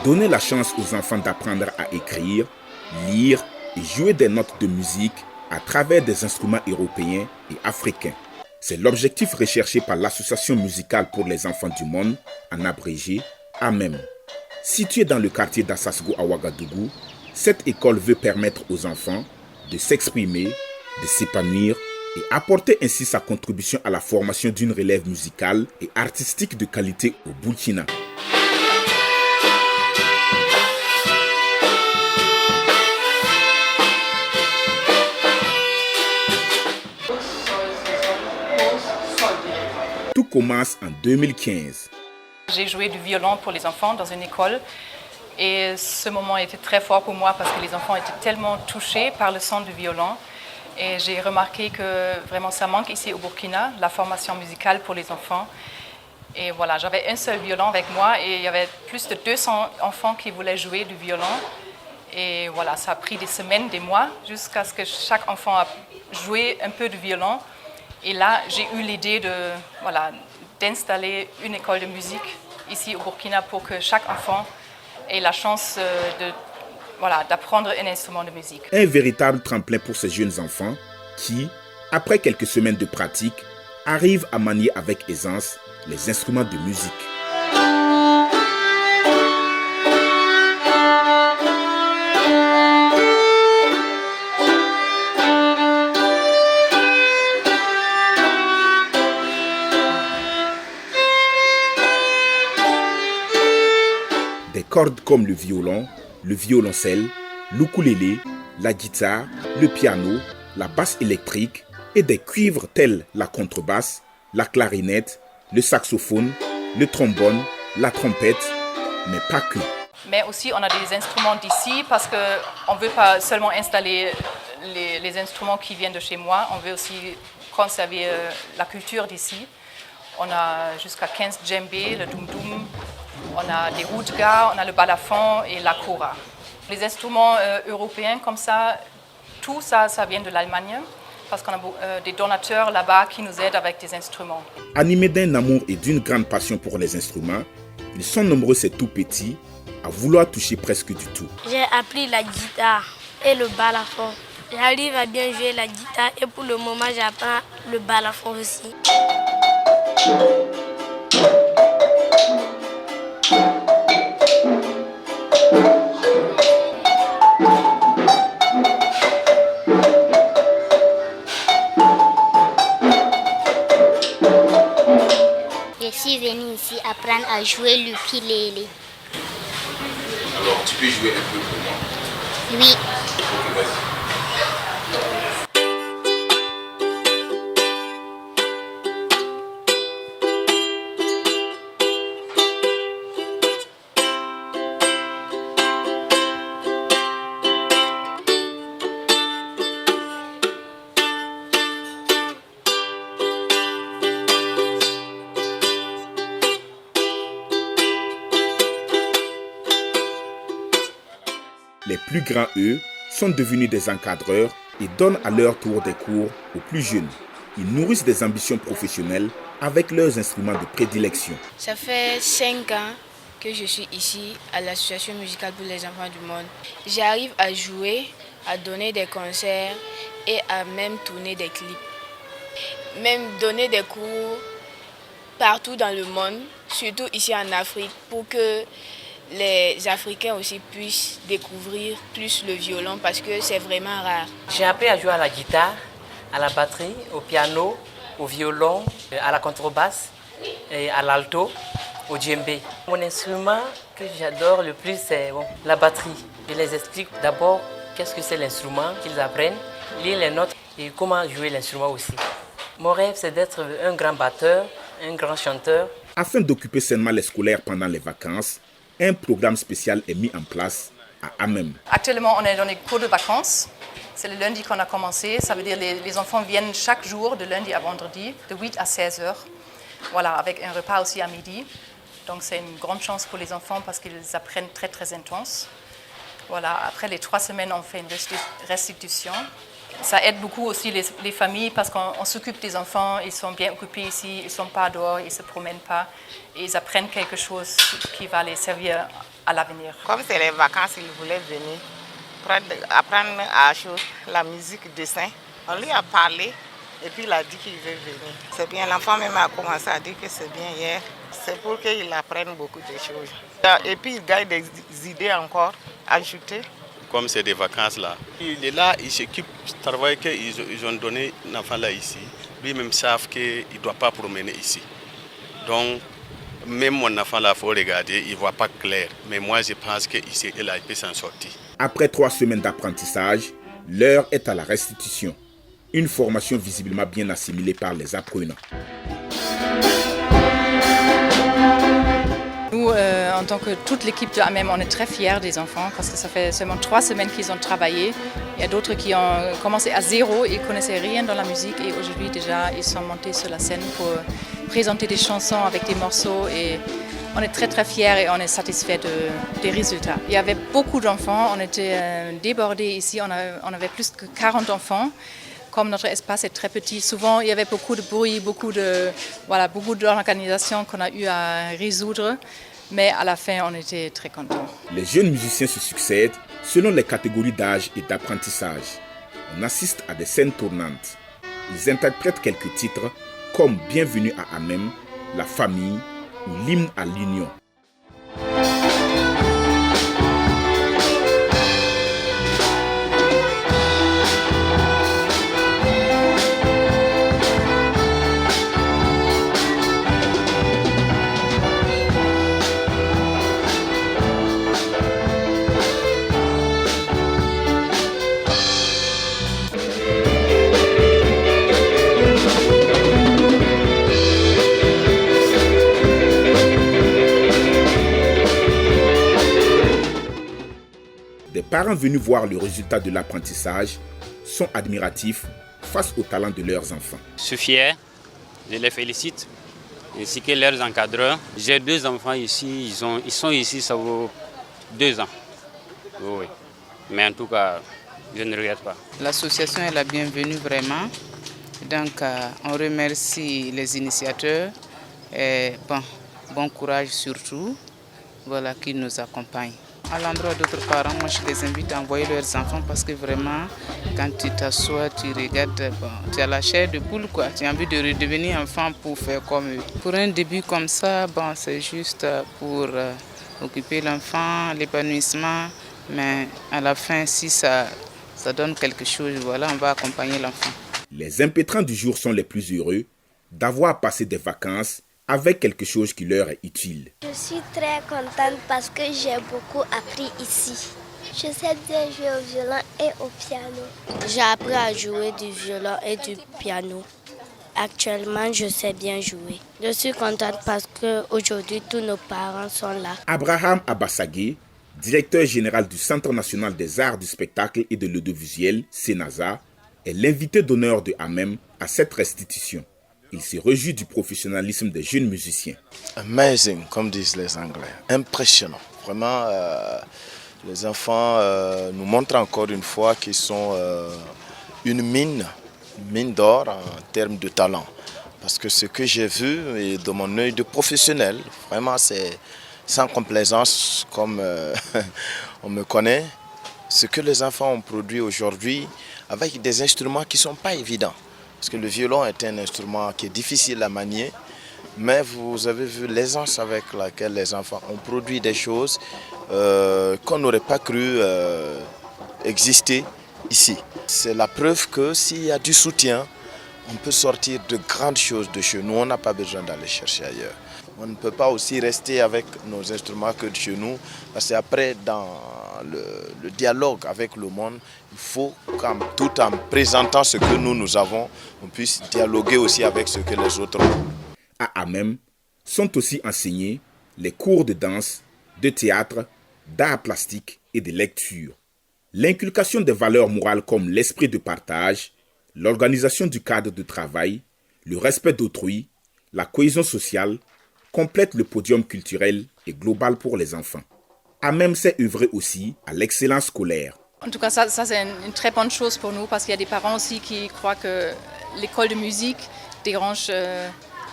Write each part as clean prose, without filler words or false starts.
Donner la chance aux enfants d'apprendre à écrire, lire et jouer des notes de musique à travers des instruments européens et africains. C'est l'objectif recherché par l'Association musicale pour les enfants du monde, en abrégé AMEM. Située dans le quartier d'Assasgo à Ouagadougou, cette école veut permettre aux enfants de s'exprimer, de s'épanouir et apporter ainsi sa contribution à la formation d'une relève musicale et artistique de qualité au Burkina. Tout commence en 2015. J'ai joué du violon pour les enfants dans une école et ce moment était très fort pour moi parce que les enfants étaient tellement touchés par le son du violon et j'ai remarqué que vraiment ça manque ici au Burkina, la formation musicale pour les enfants. Et voilà, j'avais un seul violon avec moi et il y avait plus de 200 enfants qui voulaient jouer du violon. Et voilà, ça a pris des semaines, des mois, jusqu'à ce que chaque enfant a joué un peu de violon. Et là, j'ai eu l'idée d'installer une école de musique ici au Burkina pour que chaque enfant ait la chance d'apprendre un instrument de musique. Un véritable tremplin pour ces jeunes enfants qui, après quelques semaines de pratique, arrivent à manier avec aisance les instruments de musique. Des cordes comme le violon, le violoncelle, l'ukulélé, la guitare, le piano, la basse électrique et des cuivres tels la contrebasse, la clarinette, le saxophone, le trombone, la trompette, mais pas que. Mais aussi on a des instruments d'ici parce qu'on ne veut pas seulement installer les instruments qui viennent de chez moi, on veut aussi conserver la culture d'ici. On a jusqu'à 15 djembés, le doum-doum, on a des roudgas, on a le balafon et la kora. Les instruments européens comme ça, tout ça, ça vient de l'Allemagne parce qu'on a des donateurs là-bas qui nous aident avec des instruments. Animés d'un amour et d'une grande passion pour les instruments, ils sont nombreux ces tout petits à vouloir toucher presque du tout. J'ai appris la guitare et le balafon. J'arrive à bien jouer la guitare et pour le moment j'apprends le balafon aussi. Je suis venue ici apprendre à jouer l'ukulélé. Alors tu peux jouer un peu pour moi? Oui. Ok, vas-y. Les plus grands, eux, sont devenus des encadreurs et donnent à leur tour des cours aux plus jeunes. Ils nourrissent des ambitions professionnelles avec leurs instruments de prédilection. Ça fait 5 ans que je suis ici à l'Association musicale pour les enfants du monde. J'arrive à jouer, à donner des concerts et à même tourner des clips. Même donner des cours partout dans le monde, surtout ici en Afrique, pour que les Africains aussi puissent découvrir plus le violon parce que c'est vraiment rare. J'ai appris à jouer à la guitare, à la batterie, au piano, au violon, à la contrebasse, et à l'alto, au djembé. Mon instrument que j'adore le plus, c'est la batterie. Je les explique d'abord qu'est-ce que c'est l'instrument, qu'ils apprennent, lire les notes et comment jouer l'instrument aussi. Mon rêve, c'est d'être un grand batteur, un grand chanteur. Afin d'occuper sainement les scolaires pendant les vacances, un programme spécial est mis en place à AMEM. Actuellement, on est dans les cours de vacances. C'est le lundi qu'on a commencé. Ça veut dire que les enfants viennent chaque jour, de lundi à vendredi, de 8 à 16 heures. Voilà, avec un repas aussi à midi. Donc c'est une grande chance pour les enfants parce qu'ils apprennent très très intense. Voilà, après les 3 semaines, on fait une restitution. Ça aide beaucoup aussi les familles parce qu'on s'occupe des enfants, ils sont bien occupés ici, ils ne sont pas dehors, ils ne se promènent pas et ils apprennent quelque chose qui va les servir à l'avenir. Comme c'est les vacances, il voulait venir apprendre la musique, le dessin. On lui a parlé et puis il a dit qu'il veut venir. C'est bien, l'enfant même a commencé à dire que c'est bien hier. C'est pour qu'il apprenne beaucoup de choses. Et puis il gagne des idées encore ajoutées. Comme c'est des vacances là, il est là, il s'occupe du travail qu'ils ont donné l'enfant là ici. Lui-même savent qu'il ne doit pas promener ici. Donc, même mon enfant là, il faut regarder, il ne voit pas clair. Mais moi, je pense qu'ici, il peut s'en sortir. Après 3 semaines d'apprentissage, l'heure est à la restitution. Une formation visiblement bien assimilée par les apprenants. Nous, en tant que toute l'équipe de AMEM, on est très fiers des enfants parce que ça fait seulement 3 semaines qu'ils ont travaillé. Il y a d'autres qui ont commencé à zéro et ne connaissaient rien dans la musique et aujourd'hui déjà ils sont montés sur la scène pour présenter des chansons avec des morceaux et on est très très fiers et on est satisfaits des résultats. Il y avait beaucoup d'enfants, on était débordés ici, on avait plus que 40 enfants. Comme notre espace est très petit, souvent il y avait beaucoup de bruit, beaucoup d'organisations qu'on a eu à résoudre, mais à la fin on était très contents. Les jeunes musiciens se succèdent selon les catégories d'âge et d'apprentissage. On assiste à des scènes tournantes. Ils interprètent quelques titres comme Bienvenue à Amem, La Famille ou L'Hymne à l'Union. Des parents venus voir le résultat de l'apprentissage sont admiratifs face au talent de leurs enfants. Je suis fier, je les félicite, ainsi que leurs encadreurs. J'ai 2 enfants ici, ils sont ici, ça vaut 2 ans. Oui. Mais en tout cas, je ne regrette pas. L'association est la bienvenue vraiment. Donc on remercie les initiateurs et bon courage surtout, voilà, qui nous accompagnent. À l'endroit d'autres parents, moi je les invite à envoyer leurs enfants parce que vraiment, quand tu t'assois, tu regardes, tu as la chair de poule, quoi. Tu as envie de redevenir enfant pour faire comme eux. Pour un début comme ça, c'est juste pour occuper l'enfant, l'épanouissement, mais à la fin, si ça donne quelque chose, voilà, on va accompagner l'enfant. Les impétrants du jour sont les plus heureux d'avoir passé des vacances avec quelque chose qui leur est utile. Je suis très contente parce que j'ai beaucoup appris ici. Je sais bien jouer au violon et au piano. J'ai appris à jouer du violon et du piano. Actuellement, je sais bien jouer. Je suis contente parce qu'aujourd'hui, tous nos parents sont là. Abraham Abassagé, directeur général du Centre national des arts du spectacle et de l'audiovisuel, CNASA, est l'invité d'honneur de AMEM à cette restitution. Il se réjouit du professionnalisme des jeunes musiciens. Amazing, comme disent les Anglais. Impressionnant. Vraiment, les enfants nous montrent encore une fois qu'ils sont une mine d'or en termes de talent. Parce que ce que j'ai vu et de mon œil de professionnel, vraiment c'est sans complaisance comme on me connaît. Ce que les enfants ont produit aujourd'hui avec des instruments qui ne sont pas évidents. Parce que le violon est un instrument qui est difficile à manier, mais vous avez vu l'aisance avec laquelle les enfants ont produit des choses qu'on n'aurait pas cru exister ici. C'est la preuve que s'il y a du soutien, on peut sortir de grandes choses de chez nous. On n'a pas besoin d'aller chercher ailleurs. On ne peut pas aussi rester avec nos instruments que de chez nous, parce qu'après, dans le dialogue avec le monde, il faut, tout en présentant ce que nous avons, on puisse dialoguer aussi avec ce que les autres ont. À AMEM sont aussi enseignés les cours de danse, de théâtre, d'art plastique et de lecture. L'inculcation des valeurs morales comme l'esprit de partage, l'organisation du cadre de travail, le respect d'autrui, la cohésion sociale, complète le podium culturel et global pour les enfants. AMEM s'est œuvré aussi à l'excellence scolaire. En tout cas, ça c'est une très bonne chose pour nous parce qu'il y a des parents aussi qui croient que l'école de musique dérange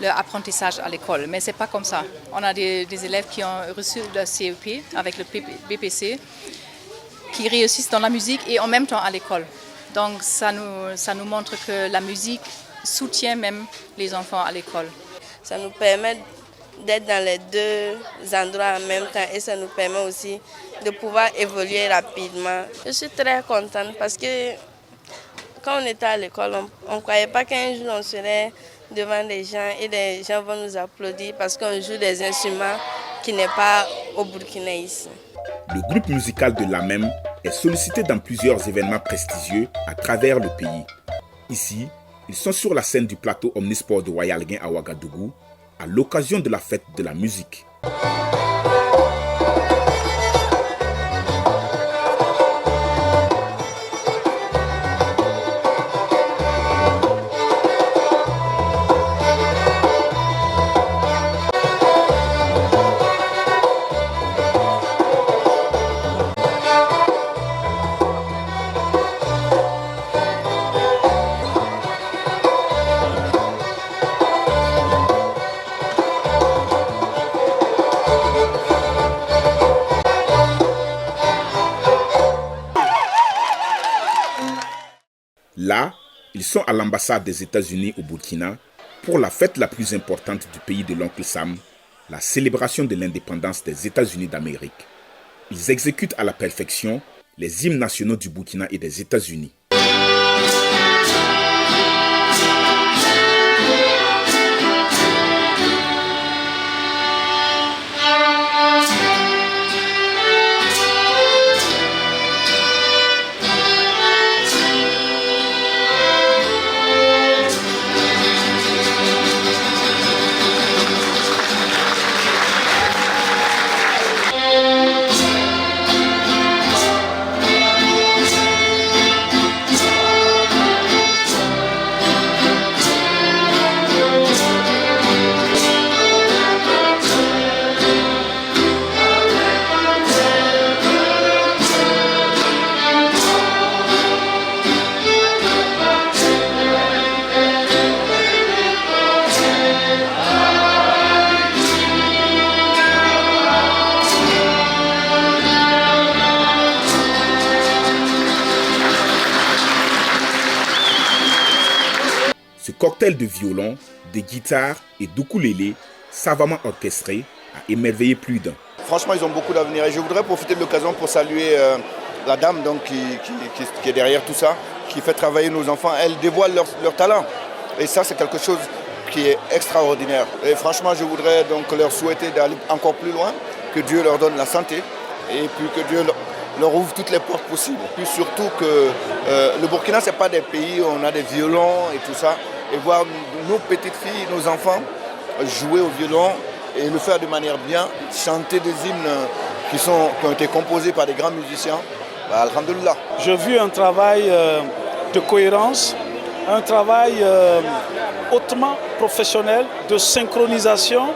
leur apprentissage à l'école. Mais ce n'est pas comme ça. On a des élèves qui ont reçu le CEP avec le BPC, qui réussissent dans la musique et en même temps à l'école. Donc ça nous montre que la musique soutient même les enfants à l'école. Ça nous permet d'être dans les deux endroits en même temps et ça nous permet aussi de pouvoir évoluer rapidement. Je suis très contente parce que quand on était à l'école, on ne croyait pas qu'un jour on serait devant des gens et les gens vont nous applaudir parce qu'on joue des instruments qui n'est pas au Burkina ici. Le groupe musical de l'AMEM est sollicité dans plusieurs événements prestigieux à travers le pays. Ici, ils sont sur la scène du plateau Omnisport de Wayalguin à Ouagadougou à l'occasion de la fête de la musique. Là, ils sont à l'ambassade des États-Unis au Burkina pour la fête la plus importante du pays de l'oncle Sam, la célébration de l'indépendance des États-Unis d'Amérique. Ils exécutent à la perfection les hymnes nationaux du Burkina et des États-Unis. Ce cocktail de violon, de guitare et d'ukulélé, savamment orchestré, a émerveillé plus d'un. Franchement, ils ont beaucoup d'avenir et je voudrais profiter de l'occasion pour saluer la dame donc, qui est derrière tout ça, qui fait travailler nos enfants. Elle dévoile leur talent et ça, c'est quelque chose qui est extraordinaire. Et franchement, je voudrais donc leur souhaiter d'aller encore plus loin, que Dieu leur donne la santé et puis que Dieu leur ouvre toutes les portes possibles. Puis surtout que le Burkina, ce n'est pas des pays où on a des violons et tout ça. Et voir nos petites filles, nos enfants jouer au violon et le faire de manière bien, chanter des hymnes qui ont été composés par des grands musiciens, alhamdoulilah. J'ai vu un travail de cohérence, un travail hautement professionnel, de synchronisation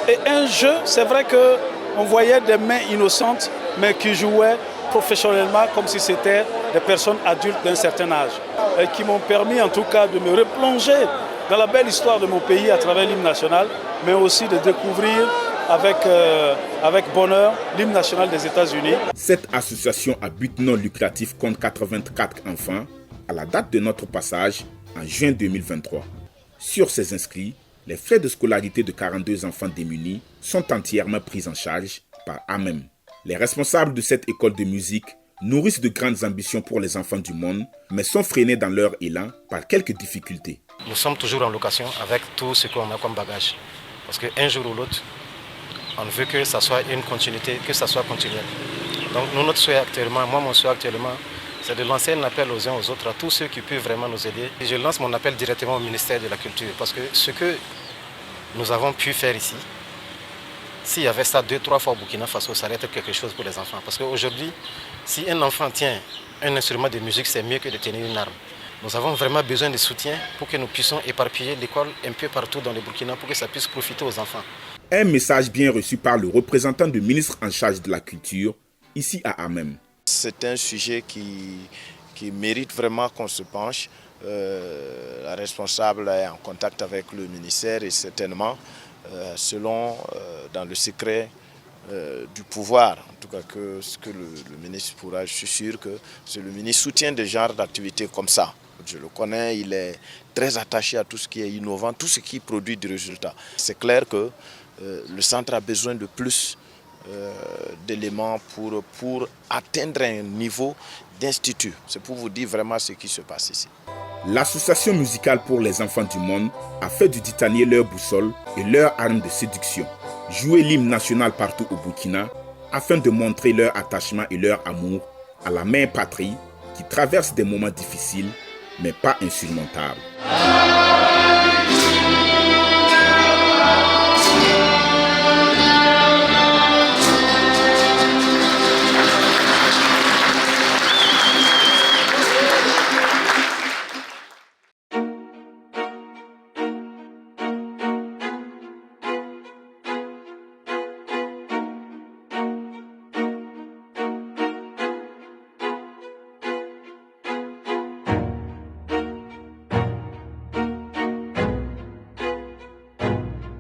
et un jeu, c'est vrai qu'on voyait des mains innocentes mais qui jouaient professionnellement comme si c'était des personnes adultes d'un certain âge et qui m'ont permis en tout cas de me replonger dans la belle histoire de mon pays à travers l'hymne national, mais aussi de découvrir avec bonheur l'hymne national des États-Unis. Cette association à but non lucratif compte 84 enfants à la date de notre passage en juin 2023. Sur ces inscrits, les frais de scolarité de 42 enfants démunis sont entièrement pris en charge par AMEM. Les responsables de cette école de musique nourrissent de grandes ambitions pour les enfants du monde, mais sont freinés dans leur élan par quelques difficultés. Nous sommes toujours en location avec tout ce qu'on a comme bagage. Parce qu'un jour ou l'autre, on veut que ça soit une continuité, que ça soit continuel. Donc notre souhait actuellement, mon souhait actuellement, c'est de lancer un appel aux uns aux autres, à tous ceux qui peuvent vraiment nous aider. Et je lance mon appel directement au ministère de la Culture. Parce que ce que nous avons pu faire ici, s'il y avait ça 2-3 fois au Burkina Faso, ça allait être quelque chose pour les enfants. Parce qu'aujourd'hui, si un enfant tient un instrument de musique, c'est mieux que de tenir une arme. Nous avons vraiment besoin de soutien pour que nous puissions éparpiller l'école un peu partout dans le Burkina pour que ça puisse profiter aux enfants. Un message bien reçu par le représentant du ministre en charge de la culture, ici à AMEM. C'est un sujet qui mérite vraiment qu'on se penche. La responsable est en contact avec le ministère et certainement, selon dans le secret du pouvoir, en tout cas que ce que le ministre pourra, je suis sûr que le ministre soutient des genres d'activités comme ça. Je le connais, il est très attaché à tout ce qui est innovant, tout ce qui produit du résultat. C'est clair que le centre a besoin de plus d'éléments pour atteindre un niveau d'institut. C'est pour vous dire vraiment ce qui se passe ici. L'association musicale pour les enfants du monde a fait du ditanier leur boussole et leur arme de séduction. Jouer l'hymne national partout au Burkina afin de montrer leur attachement et leur amour à la mère patrie qui traverse des moments difficiles mais pas insurmontables.